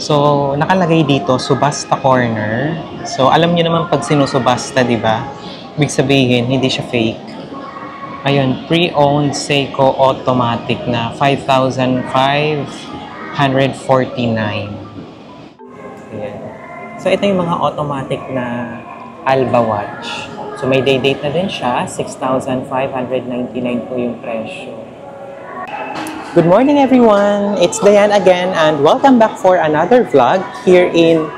So, nakalagay dito, subasta corner. So, alam niyo naman pag sinusubasta, di ba? Ibig sabihin, hindi siya fake. Ayun, pre-owned Seiko automatic na 5,549. Ayan. So, ito yung mga automatic na Alba watch. So, may day-date na din siya. 6,599 po yung presyo. Good morning everyone! It's Dayan again and welcome back for another vlog here in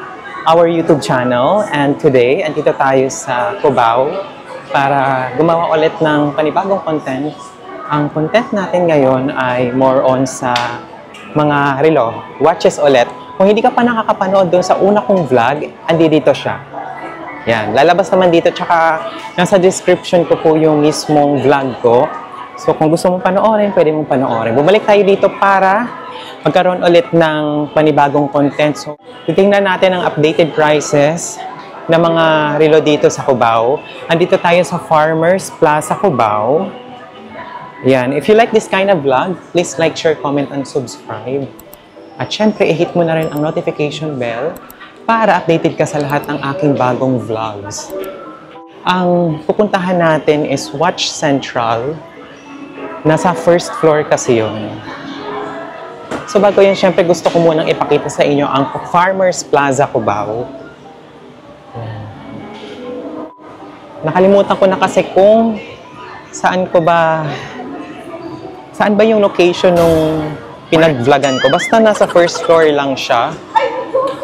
our YouTube channel. And today, andito tayo sa Cubao para gumawa ulit ng panibagong content. Ang content natin ngayon ay more on sa mga relo, watches ulit. Kung hindi ka pa nakakapanood dun sa una kong vlog, andi dito siya. Yan, lalabas naman dito, tsaka nasa description ko po yung mismong vlog ko. So, kung gusto mong panoorin, pwede mong panoorin. Bumalik tayo dito para magkaroon ulit ng panibagong content. So, titingnan natin ang updated prices ng mga relo dito sa Cubao. Andito tayo sa Farmers Plaza Cubao. Yan. If you like this kind of vlog, please like, share, comment, and subscribe. At syempre, i-hit mo na rin ang notification bell para updated ka sa lahat ng aking bagong vlogs. Ang pupuntahan natin is Watch Central. Nasa first floor kasi yun. So bago yun, syempre gusto ko munang ipakita sa inyo ang Farmers Plaza Cubao. Nakalimutan ko na kasi kung saan ba yung location nung pinag-vlogan ko. Basta nasa first floor lang siya.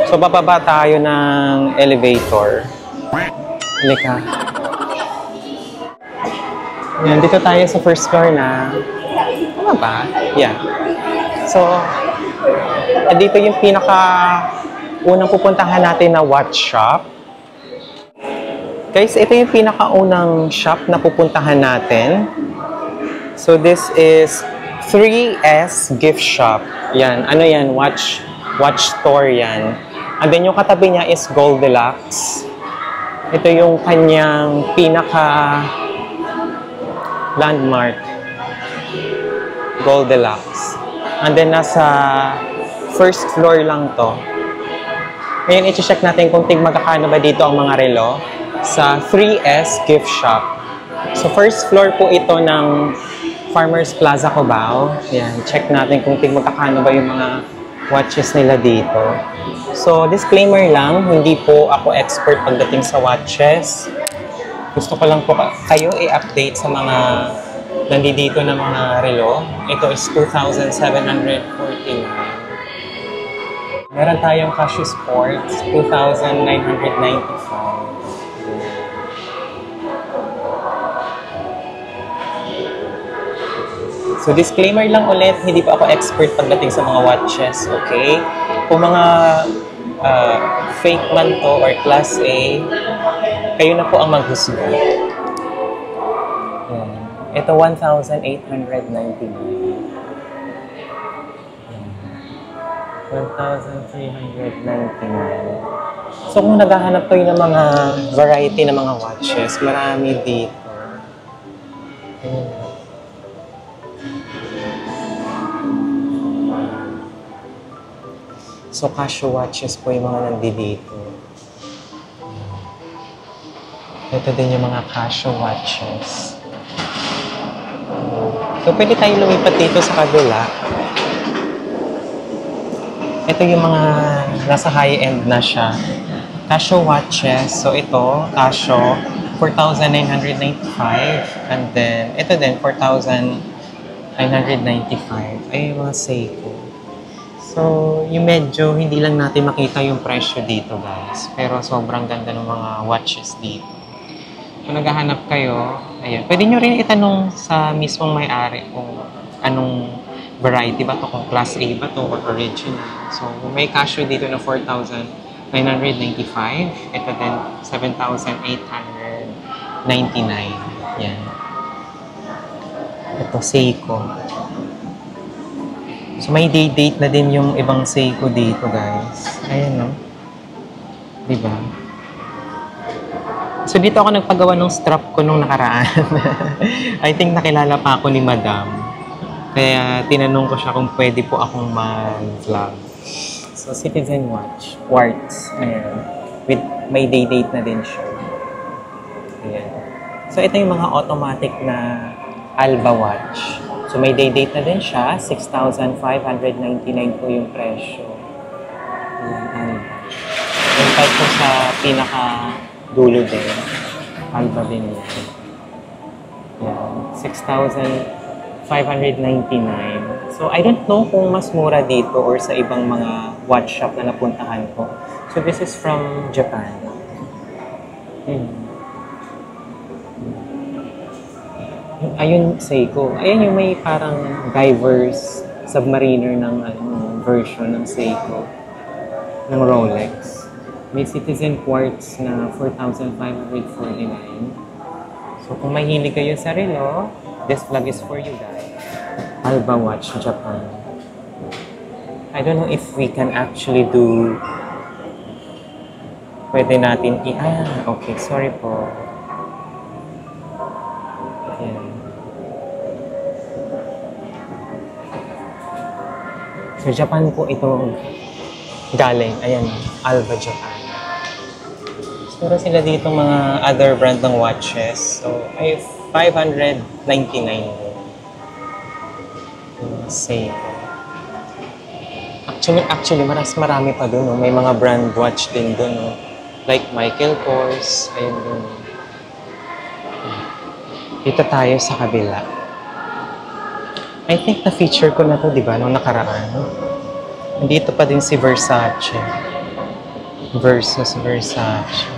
So bababa tayo ng elevator. Halika. Yan, dito tayo sa first floor na. Tama ba? Yeah. So, dito yung unang pupuntahan natin na watch shop. Guys, ito yung pinakaunang shop na pupuntahan natin. So, this is 3S Gift Shop. Yan, ano yan? Watch store yan. And then yung katabi niya is Goldilocks. Ito yung kanyang landmark, Goldilocks. And then nasa first floor lang to. Ngayon, i-check natin kung magkakano ba dito ang mga relo sa 3S Gift Shop. So first floor po ito ng Farmers Plaza Cubao. Yan, check natin kung magkakano ba yung mga watches nila dito. So disclaimer lang, hindi po ako expert pagdating sa watches. Gusto ko lang po kayo i-update sa mga nandito na mga relo. Ito is 2,749. Meron tayong Casio Sports, 2,995. So disclaimer lang ulit, hindi pa ako expert pagdating sa mga watches, okay? Kung mga fake man to or class A, kayo na po ang maghusga. Ito 1,899. 1,399. So kung naghahanap kayo ng mga variety ng mga watches, marami dito. So Casio watches po yung mga nandito. Ito din yung mga Casio watches. So, pwede tayo lumipat dito sa kabila. Ito yung mga nasa high-end na siya. Casio watches. So, ito, Casio, 4,995. And then, ito din, 4,995. Ay, yung mga Seiko. So, yung medyo hindi lang natin makita yung presyo dito, guys. Pero sobrang ganda ng mga watches dito. Kung naghahanap kayo, ayan, pwede nyo rin itanong sa mismong may-ari kung anong variety ba to, kung class A ba to or original. So, may Casio dito na 4,995. Ito din, 7,899. Yan. Ito, Seiko. So, may date na din yung ibang Seiko dito, guys. Ayan, no? Diba? So, dito ako nagpagawa ng strap ko nung nakaraan. I think nakilala pa ako ni Madam. Kaya tinanong ko siya kung pwede po akong mag-vlog. So, Citizen Watch. Quartz. Ayan. With, may day-date na din siya. Ayan. So, ito yung mga automatic na Alba Watch. So, may day-date na din siya. 6,599 po yung presyo. Ayan, Alba. Yung type po sa pinaka-dulo din. Alba din yun. Ayan. 6,599. So, I don't know kung mas mura dito or sa ibang mga watch shop na napuntahan ko. So, this is from Japan. Ayun, Seiko. Ayun yung may parang divers, submariner ng version ng Seiko. Ng Rolex. May Citizen Quartz na 4,549. So, kung mahilig kayo sa relo, this vlog is for you guys. Alba Watch, Japan. I don't know if we can actually do... Pwede natin okay. Sorry po. Ayan. So, Japan po ito galing. Ayan, Alba, Japan. Pero sila dito mga other brand ng watches. So, ay 599. Seiko. Actually, marami pa doon. No? May mga brand watch din doon. No? Like Michael Kors. Ayun doon. Dito tayo sa kabila. I think na-feature ko na to, di ba? Nung nakaraan. Nandito pa din si Versace. Versus Versace.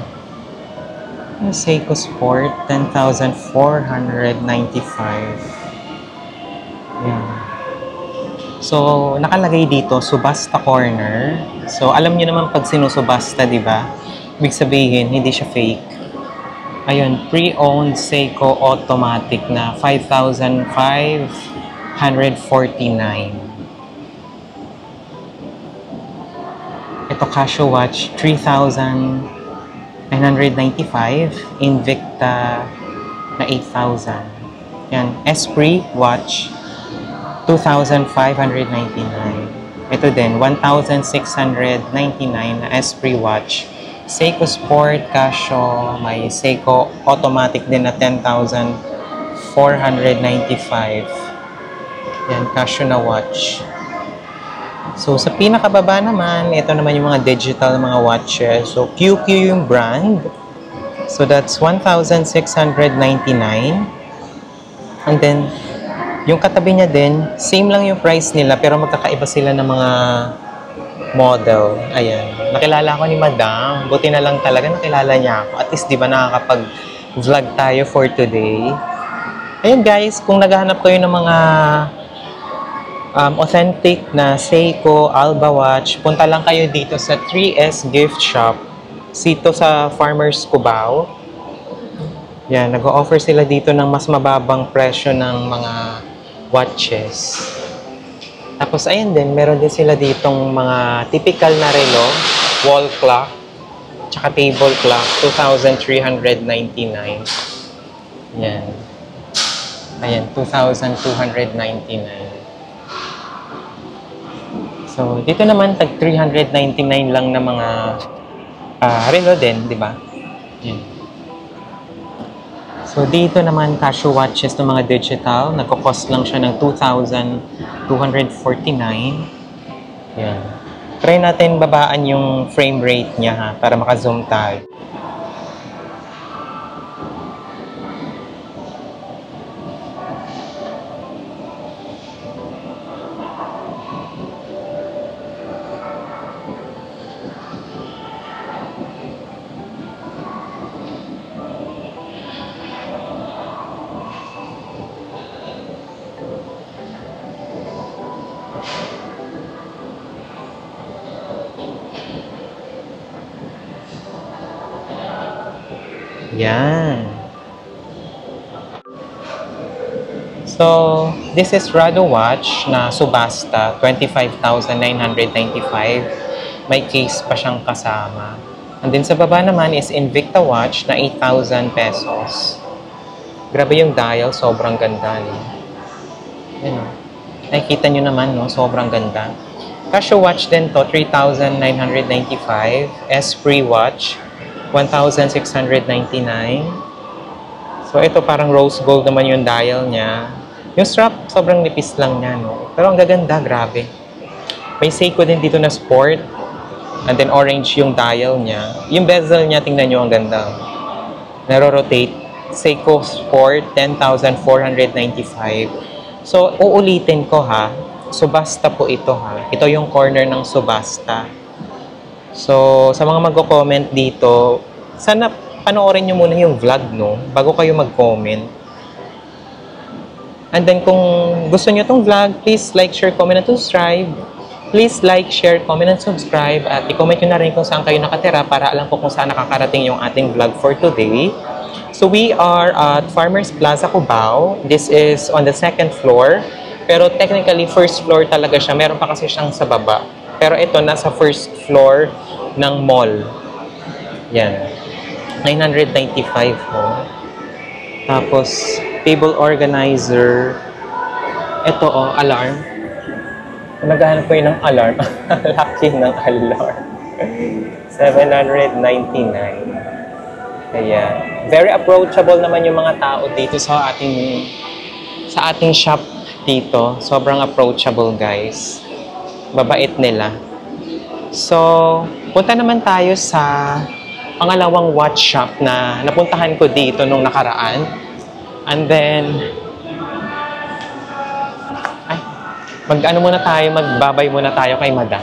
Seiko Sport, 10,495. Yan. So, nakalagay dito, subasta corner. So, alam niyo naman pag sinusubasta, di ba? Ibig sabihin, hindi siya fake. Ayun, pre-owned Seiko automatic na 5,549. Ito, Casio watch, 3,995. Invicta na 8,000. Yan, Esprit watch, 2,599. Ito din, 1,699 na Esprit watch. Seiko Sport, Casio, may Seiko automatic din na 10,495. Yan, Casio na watch. So, sa pinakababa naman, ito naman yung mga digital mga watches. So, QQ yung brand. So, that's 1,699. And then, yung katabi niya din, same lang yung price nila, pero magkakaiba sila ng mga model. Ayan. Nakilala ko ni Madam. Buti na lang talaga nakilala niya ako. At least, di ba, nakakapag-vlog tayo for today. Ayan, guys. Kung naghahanap kayo ng mga authentic na Seiko Alba watch, punta lang kayo dito sa 3S Gift Shop. Dito sa Farmers Cubao. Yan, nag-o-offer sila dito ng mas mababang presyo ng mga watches. Tapos, ayan din, meron din sila ditong mga typical na relo, wall clock, tsaka table clock, 2,399. Yan. Ayan, 2,299. So, dito naman, tag 399 lang na mga relo din, di ba? Yan. So, dito naman, Casio watches ng mga digital. Nagko-cost lang siya ng 2,249. Yan. Try natin babaan yung frame rate niya, ha, para maka-zoom tayo. Yan. So, this is Rado watch na subasta, 25,995. May case pa siyang kasama. And then sa baba naman is Invicta watch na 8,000 pesos. Grabe yung dial, sobrang ganda. No? Yan, no? Nakikita nyo naman, no? Sobrang ganda. Casio watch din to, 3,995. Esprit watch, 1,699. So, ito parang rose gold naman yung dial niya. Yung strap, sobrang nipis lang niya, no? Pero ang gaganda, grabe. May Seiko din dito na sport. And then orange yung dial niya. Yung bezel niya, tingnan nyo, ang ganda. Naro-rotate. Seiko Sport, 10,495. So, uulitin ko ha. Subasta po ito ha. Ito yung corner ng subasta. So, sa mga magko-comment dito, sana panoorin nyo muna yung vlog, no? Bago kayo mag-comment. And then, kung gusto nyo tong vlog, please like, share, comment, and subscribe. Please like, share, comment, and subscribe. At i-comment nyo na rin kung saan kayo nakatira para alam ko kung saan nakakarating yung ating vlog for today. So, we are at Farmers Plaza, Cubao. This is on the 2nd floor. Pero technically, first floor talaga siya. Meron pa kasi siyang sa baba. Pero ito, nasa first floor ng mall. Yan. 995 po. Tapos, table organizer. Ito, oh, alarm. Naghahanap ko yun ng alarm. Laki ng alarm. 799. Ayan. Very approachable naman yung mga tao dito sa ating shop dito. Sobrang approachable, guys. Babait nila. So, punta naman tayo sa pangalawang watch shop na napuntahan ko dito nung nakaraan. And then, mag-ano muna tayo, magbabay muna tayo kay Madam.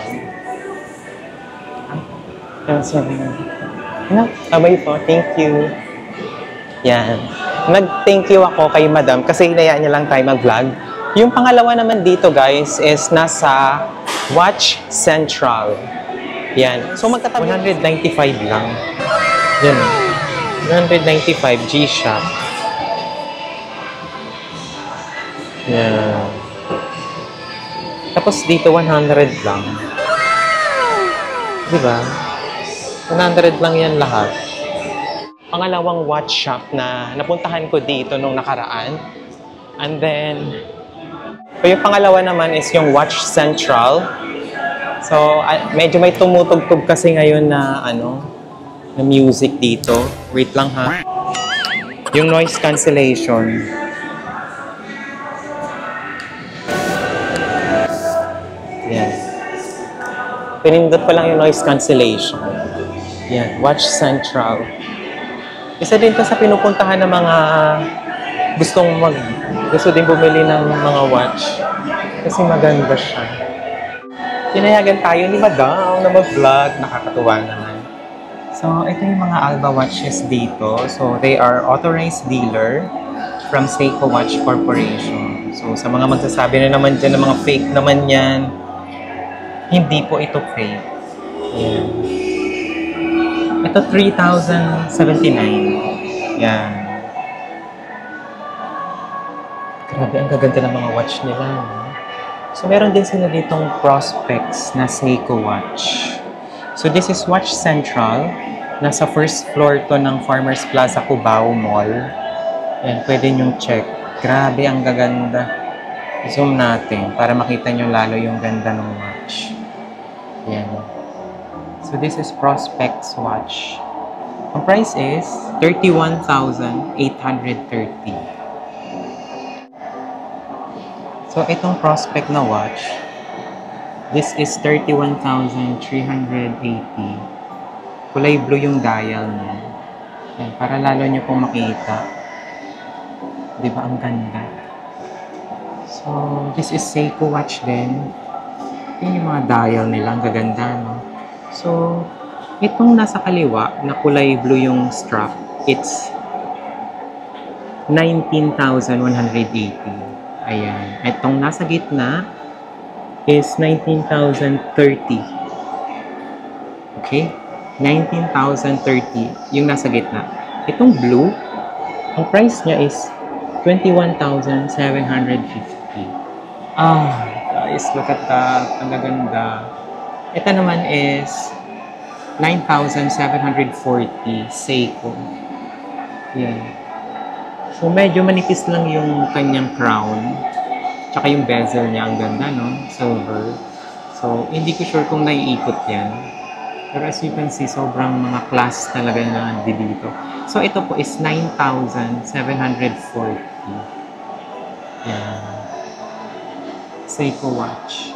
Abay po, thank you. Yan. Nag-thank you ako kay Madam kasi hinayaan niya lang tayo mag-vlog. Yung pangalawa naman dito, guys, is nasa Watch Central. Yan. So, magkatabi 195 lang. Yan. 195 G-Shock. Yan. Tapos dito 100 lang. Diba? 100 lang yan lahat. Pangalawang watch shop na napuntahan ko dito nung nakaraan. And then, yung pangalawa naman is yung Watch Central. So, medyo may tumutugtog kasi ngayon na na music dito. Wait lang ha. Yung noise cancellation. Yan. Pinindot ko lang yung noise cancellation. Yan. Watch Central. Isa din to sa pinupuntahan ng mga gusto din bumili ng mga watch. Kasi maganda siya. Pinayagan tayo ni Madam na mag-vlog. Nakakatuwa naman. So, ito yung mga Alba watches dito. So, they are authorized dealer from Seiko Watch Corporation. So, sa mga magsasabi na naman dyan ng mga fake naman yan, hindi po ito fake. Yan. Ito, 3,079. Yan. Grabe, ang gaganda ng mga watch nila. No? So, meron din sila ditong prospects na Seiko watch. So, this is Watch Central. Nasa first floor to ng Farmers Plaza, Cubao Mall. Yan, pwede nyong check. Grabe, ang gaganda. Zoom natin para makita nyo lalo yung ganda ng watch. Yan. So, this is Prospects watch. Ang price is 31,830. So, itong Prospect na watch, this is 31,380. Kulay blue yung dial niya. Yan, para lalo nyo pong makita. Diba, ang ganda. So, this is Seiko watch din. Yan yung mga dial nila. Ang gaganda, no? So, itong nasa kaliwa, na kulay blue yung strap, it's 19,180. Ayan. Itong nasa gitna is 19,030. Okay? 19,030 yung nasa gitna. Itong blue, ang price niya is 21,750. Guys, look at that. Ang gaganda. Ito naman is 9,740 Seiko. Yan. So, medyo manipis lang yung kanyang crown. Tsaka yung bezel niya. Ang ganda, no? Silver. So, hindi ko sure kung naiikot yan. Pero as you can see, sobrang mga class talaga na dito. So, ito po is 9,740. Yan. Seiko watch.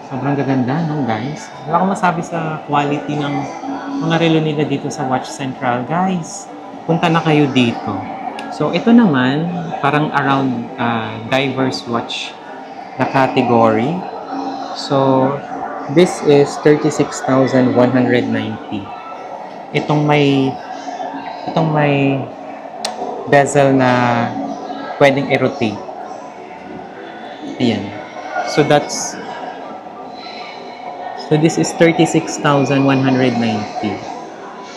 Sobrang gaganda, no, guys? Wala akong masabi sa quality ng mga relo nila dito sa Watch Central. Guys, punta na kayo dito. So, ito naman, parang around diverse watch na category. So, this is 36,190. Itong may bezel na pwedeng i-rotate. Ayan. So, this is 36,190.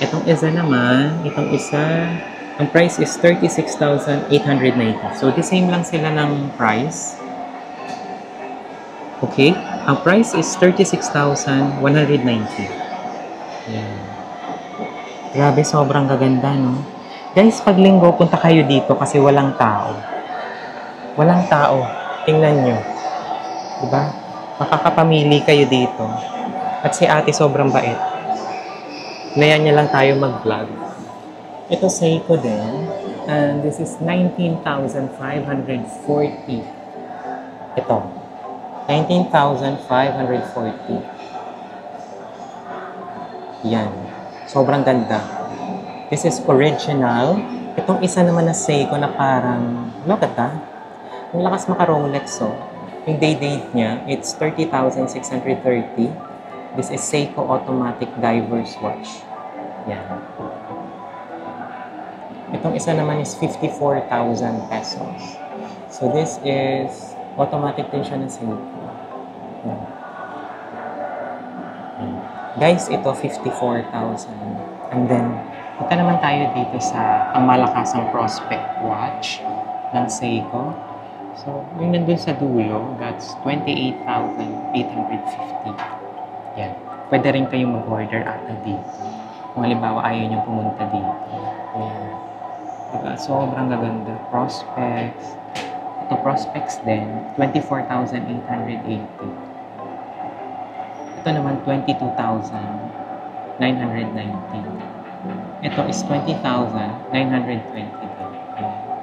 Itong isa naman, ang price is 36,890. So, the same lang sila ng price. Okay? Ang price is 36,190. Yan. Grabe, sobrang gaganda, no? Guys, pag linggo, punta kayo dito kasi walang tao. Walang tao. Tingnan nyo. Diba? Makakapamili kayo dito. At si ate sobrang bait. Ngayon niya lang tayo mag-vlog. Ito Seiko din. And this is 19,540. Ito. 19,540. Yan. Sobrang ganda. This is original. Itong isa naman na Seiko na parang, look at that. Ang lakas maka-Rolex, oh. Yung date niya, it's 30,630. This is Seiko Automatic Diverse Watch. Yan. Itong isa naman is 54,000 pesos. So this is automatic din siya na Seiko. Yan. Guys, ito 54,000. And then, punta naman tayo dito sa ang malakasang Prospect Watch ng Seiko. So, yung nandun sa dulo, that's 28,850. Yan. Pwede rin kayong mag-order ata dito. Kung halimbawa ayaw nyo pumunta dito. Yan. Diba? Sobrang gaganda. Prospects. Ito Prospects din. 24,880. Ito naman 22,990. Ito is 20,920.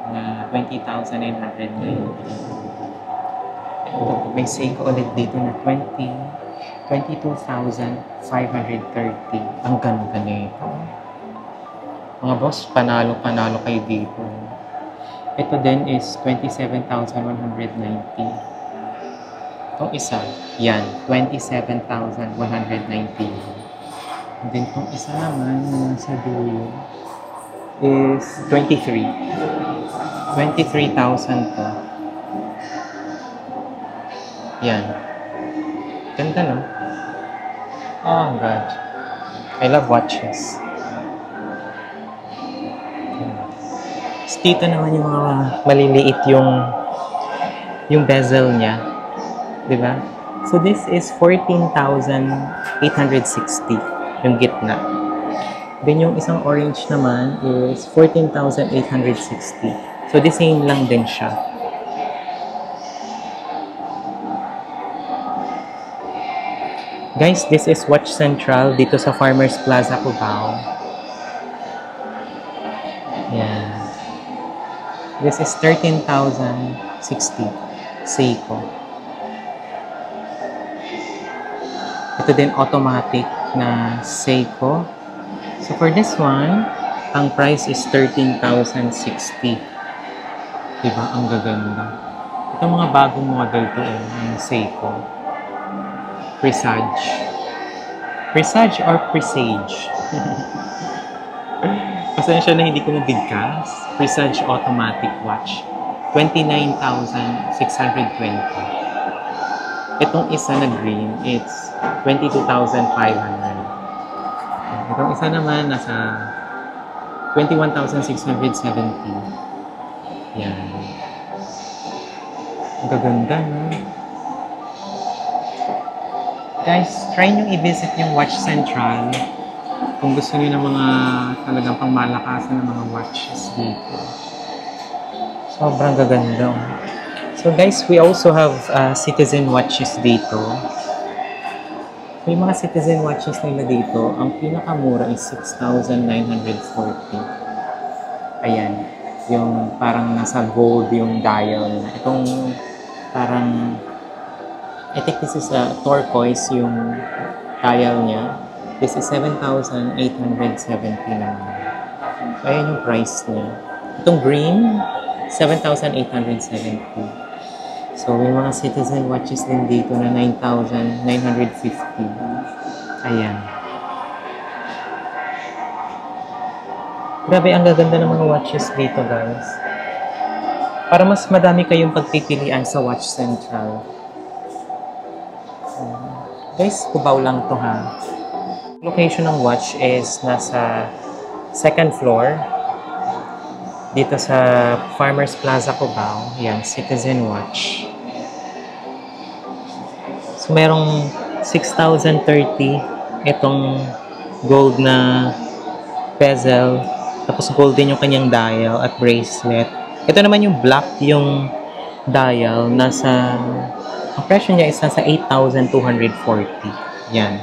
Mga 20,990. Ito may Seiko ulit dito na 22,530. Ang ganda nito. Mga boss, panalo kayo dito. Ito din is 27,190. Itong isa, yan, 27,190. And then itong isa naman na nasa dulo is 23,000 to. Yan. Ganda, no? Oh, God. I love watches. Dito naman yung mga maliliit yung bezel niya. Diba? So, this is 14,860 yung gitna. Then, yung isang orange naman is 14,860. So, the same lang din siya. Guys, this is Watch Central dito sa Farmers Plaza, Cubao. Yan. This is 13,060 Seiko. Ito din automatic na Seiko. So for this one, ang price is 13,060. Diba? Ang gaganda. Ito mga bagong model to ng Seiko. Presage. Presage or Presage? Pasensya na hindi ko mabigkas. Presage Automatic Watch. 29,620. Itong isa na green, it's 22,500. Itong isa naman, nasa 21,670. Yan. Ang gaganda, no? Guys, try nyo i-visit yung Watch Central kung gusto nyo ng mga talagang pangmalakasan ng mga watches dito. Sobrang gaganda. So So guys, we also have citizen watches dito. May mga citizen watches nila dito. Ang pinakamura is 6,940. Ayan. Yung parang nasa gold yung dial. Itong parang, I think this is a turquoise yung dial niya. This is 7,870 naman. So, ayan yung price niya. Itong green, 7,870. So, may mga citizen watches din dito na 9,950. Ayan. Grabe, ang gaganda ng mga watches dito, guys. Para mas madami kayong pagpipilian sa Watch Central. Guys, Cubao lang to ha. Location ng watch is nasa second floor. Dito sa Farmers Plaza, Cubao. Yan, Citizen Watch. So, merong 6,030 itong gold na bezel. Tapos, gold din yung kanyang dial at bracelet. Ito naman yung black yung dial. Ang presyo niya is nasa 8,240. Yan.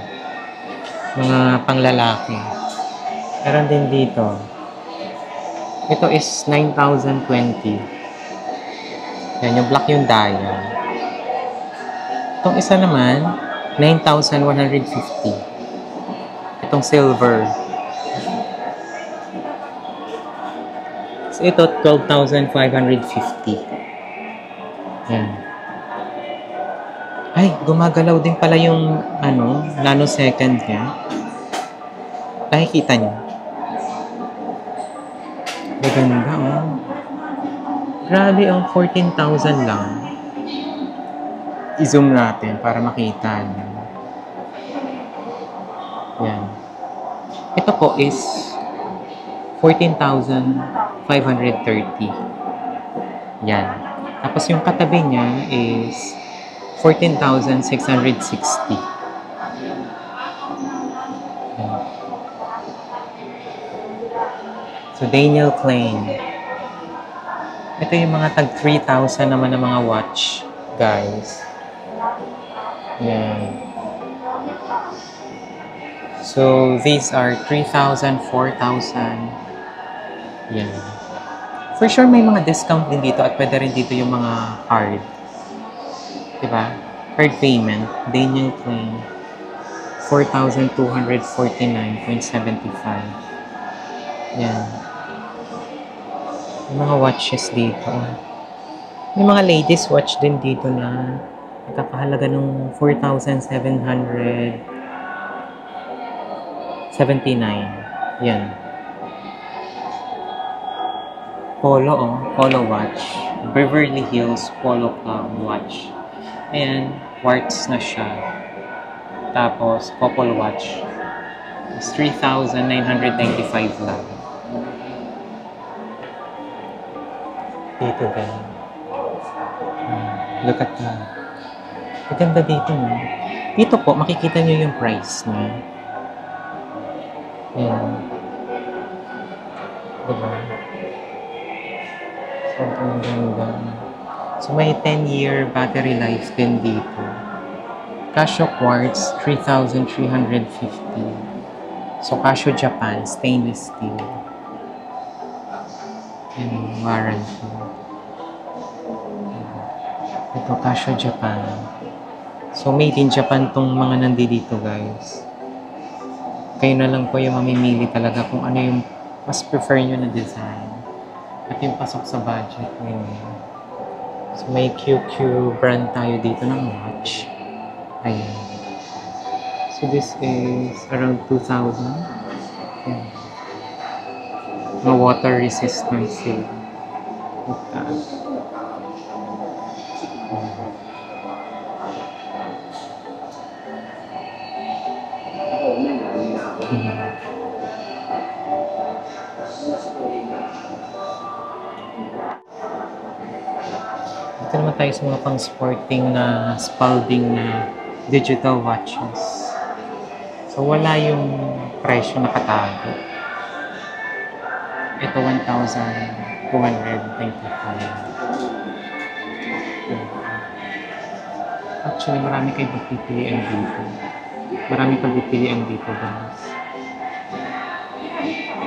Mga panglalaki. Meron din dito. Ito is 9,020. Yan, yung black yung dial. Itong isa naman, 9,150. Itong silver. So, ito, 12,550. Yan. Ay, gumagalaw din pala yung, nanosecond niya. Nakikita niyo? Maganda, oh. Grabe, oh. 14,000 lang. I-zoom natin para makita niyo. Yan. Ito po is 14,530. Yan. Tapos yung katabi niya is 14,660. So, Daniel Klein. Ito yung mga tag 3,000 naman ng mga watch, guys. Yan. So, these are 3,000, 4,000. Yan. For sure, may mga discount din dito at pwede rin dito yung mga card. Diba? Card payment. Daniel Klein. 4,249.75. Yan. May mga watches dito. May mga ladies watch din dito na nagkakahalaga ng 4,779. Yan. Polo, oh. Polo watch. Beverly Hills Polo Club watch. Ayan. Quartz na siya. Tapos, couple watch. It's 3,995 lang. Dito din. Look at that. Maganda dito, no? Dito po, makikita nyo yung price niya. Ayan. Diba? Sobrang ganda. So, may 10-year battery life din dito. Casio Quartz, 3,350. So, Casio Japan, stainless steel. Ayan, warranty. Ito, Casio Japan. So, made in Japan tong mga nandito, guys. Kayo na lang po yung mamimili talaga kung ano yung mas prefer nyo na design. At yung pasok sa budget nyo. So, may QQ brand tayo dito ng watch. Ayan. So, this is around 2,000. Ayan. Mga water resistant seal. Look at that. Dito naman tayo sa mga pang-sporting na Spalding na digital watches. So, wala yung presyo nakatago. Ito, 1,295. Actually, marami kayong pagpipilian dito. Marami pagpipilian dito, guys.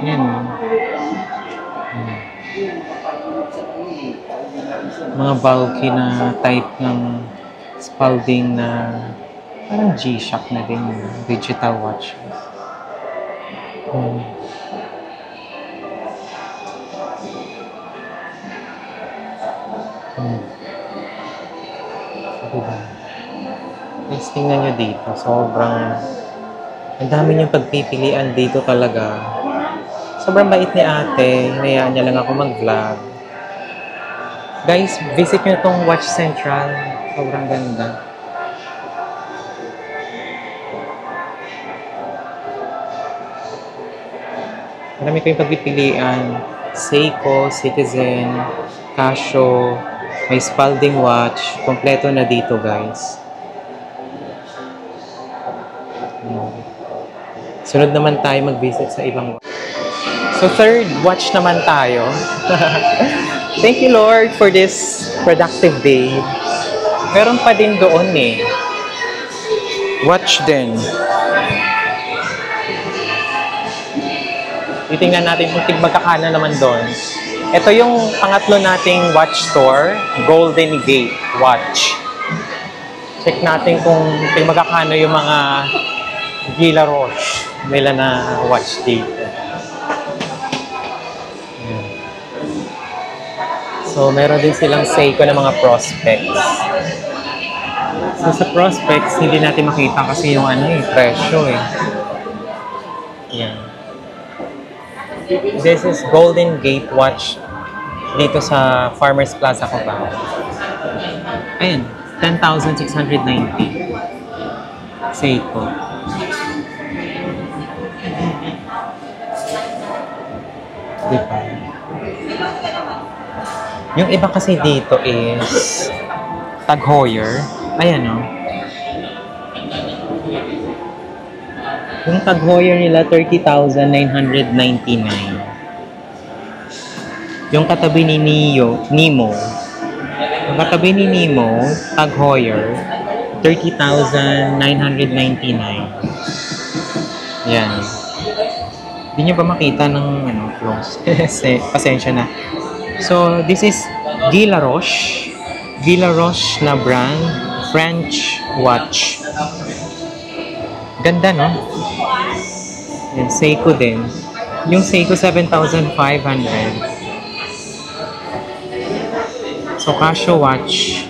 Yan, o. Hmm. Mga bulky na type ng Spalding na parang G-Shock na din yung digital watches. Hmm. Hmm. Diba? Guys, tingnan nyo dito. Sobrang ang dami niyong pagpipilian dito talaga. Sobrang bait ni ate. Hinayaan niya lang ako mag-vlog. Guys, visit nyo itong Watch Central. Sobrang ganda. Marami kayong pagpipilian. Seiko, Citizen, Casio, may Spalding watch. Kompleto na dito, guys. Sunod naman tayo mag-visit sa ibang watch. So, third watch naman tayo. Thank you, Lord, for this productive day. Meron pa din doon eh. Watch din. Titingnan natin kung magkakano naman doon. Ito yung pangatlo nating watch store, Golden Gate Watch. Check natin kung magkakano yung mga Gila Roche nila na watch dito. So, meron din silang Seiko na mga prospects. So, sa prospects, hindi natin makita kasi yung presyo eh. Yan. This is Golden Gate Watch dito sa Farmers Plaza Cubao. Ayan, 10,690. Seiko. Diba? Yung iba kasi dito is Tag Heuer. Ayan o. Yung Tag Heuer nila, 30,999. Yung katabi ni Nemo. Yung katabi ni Nemo, Tag Heuer, 30,999. Yan. Hindi nyo ba makita ng close? Pasensya na. So, this is Gila Roche. Gila Roche na brand. French watch. Ganda, no? Yan, Seiko din. Yung Seiko, 7,500. So, Casio watch.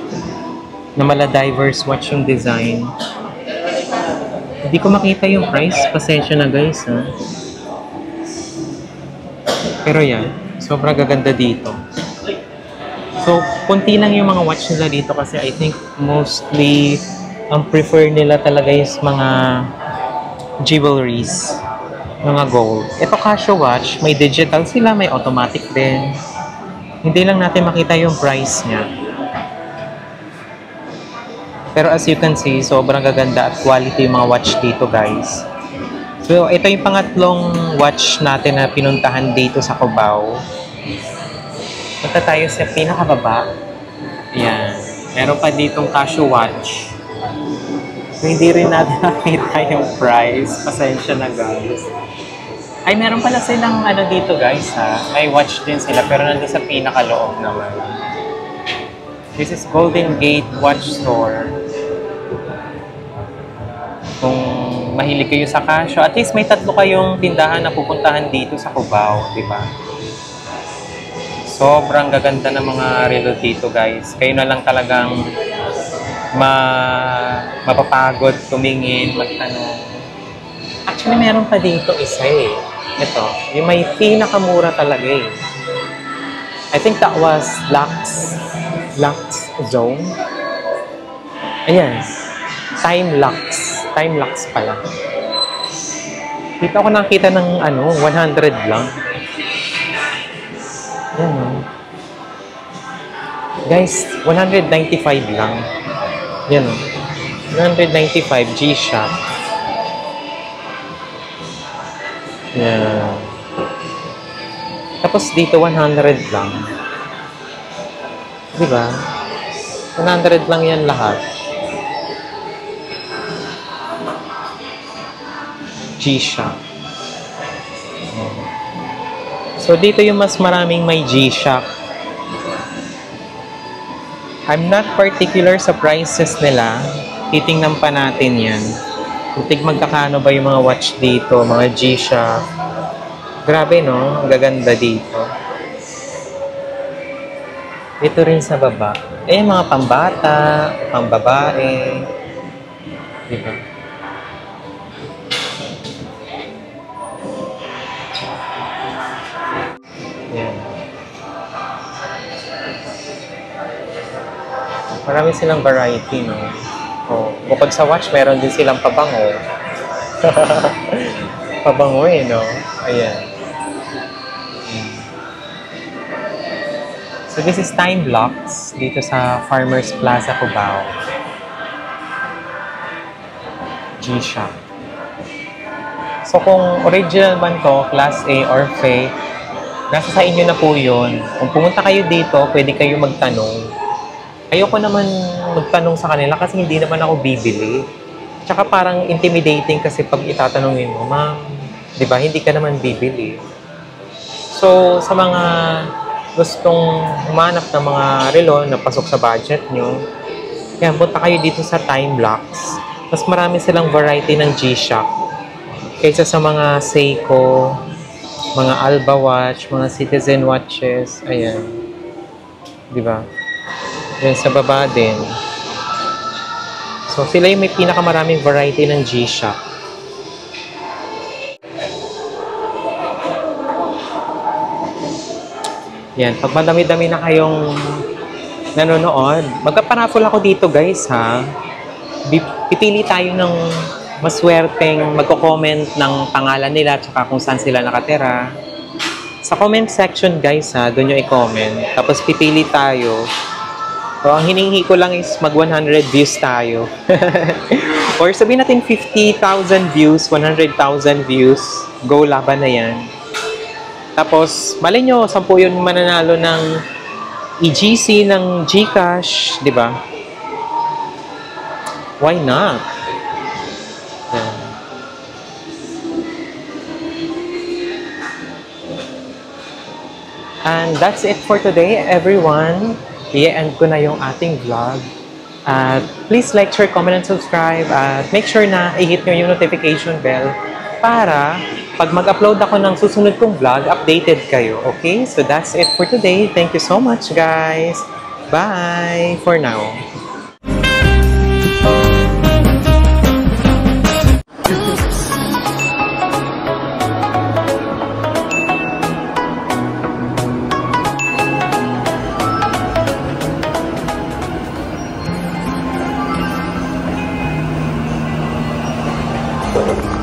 Na Maladiver's watch yung design. Hindi ko makita yung price. Pasensya na, guys, ha? Pero yan, sobrang gaganda dito. So, konti lang yung mga watch nila dito kasi I think mostly ang prefer nila talaga is mga jewelries, mga gold. Ito Casio watch, may digital sila, may automatic din. Hindi lang natin makita yung price niya. Pero as you can see, sobrang gaganda at quality yung mga watch dito, guys. So, ito yung pangatlong watch natin na pinuntahan dito sa Cubao. Punta tayo sa pinakababa. Ayan. Meron pa ditong Casio watch. So, hindi rin natin nakita yung price. Pasensya na, guys. Ay, meron pala silang dito, guys, ha? May watch din sila, pero nandun sa pinakaloob naman. This is Golden Gate Watch Store. Kung mahilig kayo sa Casio, at least may tatlo kayong tindahan na pupuntahan dito sa Cubao, di ba? Sobrang gaganda ng mga relo dito, guys. Kayo na lang talagang mapapagod, tumingin, magtanong. Actually, meron pa dito isa eh. Ito, yung may pinakamura talaga eh. I think that was Lux Zone. Ayan. Time Lux pala. Dito ako nakita ng 100 lang. Yan o. Guys, 195 lang. Yan o. 195 G-Shock. Yan. Tapos dito 100 lang. Diba? 100 lang yan lahat. G-Shock. So, dito yung mas maraming may G-Shock. I'm not particular sa prices nila. Titingnan pa natin yan. Kung magkakano ba yung mga watch dito, mga G-Shock. Grabe, no? Ang gaganda dito. Dito rin sa baba. Eh, mga pambata, pambabae. Diba? Yan. Marami silang variety, no? Oh, bukod sa watch, meron din silang pabango. Pabango eh, no? Ayan. So, this is Time Blocks dito sa Farmers Plaza, Cubao. G-Shock. So, kung original man to, Class A or fake, nasa sa inyo na po yun. Kung pumunta kayo dito, pwede kayo magtanong. Ayoko naman magtanong sa kanila kasi hindi naman ako bibili. Tsaka parang intimidating kasi pag itatanungin mo, ma'am, di ba, hindi ka naman bibili. So, sa mga gustong humanap ng mga relo na pasok sa budget nyo, kaya punta kayo dito sa Time Blocks. Mas marami silang variety ng G-Shock kaysa sa mga Seiko, mga Alba Watch, mga Citizen Watches. Ayan. Di ba? Yan sa baba din. So, sila yung may pinakamaraming variety ng G-Shock. Yan. Pag madami-dami na kayong nanonood, magpaparaffle ako dito, guys, ha? Pipili tayo ng maswerteng magko-comment ng pangalan nila at kung saan sila nakatira. Sa comment section, guys, ha? Doon nyo i-comment. Tapos pipili tayo. So, ang hinihingi ko lang is mag 100 views tayo. Or sabihin natin 50,000 views, 100,000 views. Go, laban na yan. Tapos, malay nyo, 10 yun mananalo ng EGC, ng GCash, di ba? Why not? Yan. And that's it for today, everyone. I-end ko na yung ating vlog. Please like, share, comment, and subscribe. At make sure na i-hit nyo yung notification bell para pag mag-upload ako ng susunod kong vlog, updated kayo. Okay? So that's it for today. Thank you so much, guys. Bye for now. Thank you.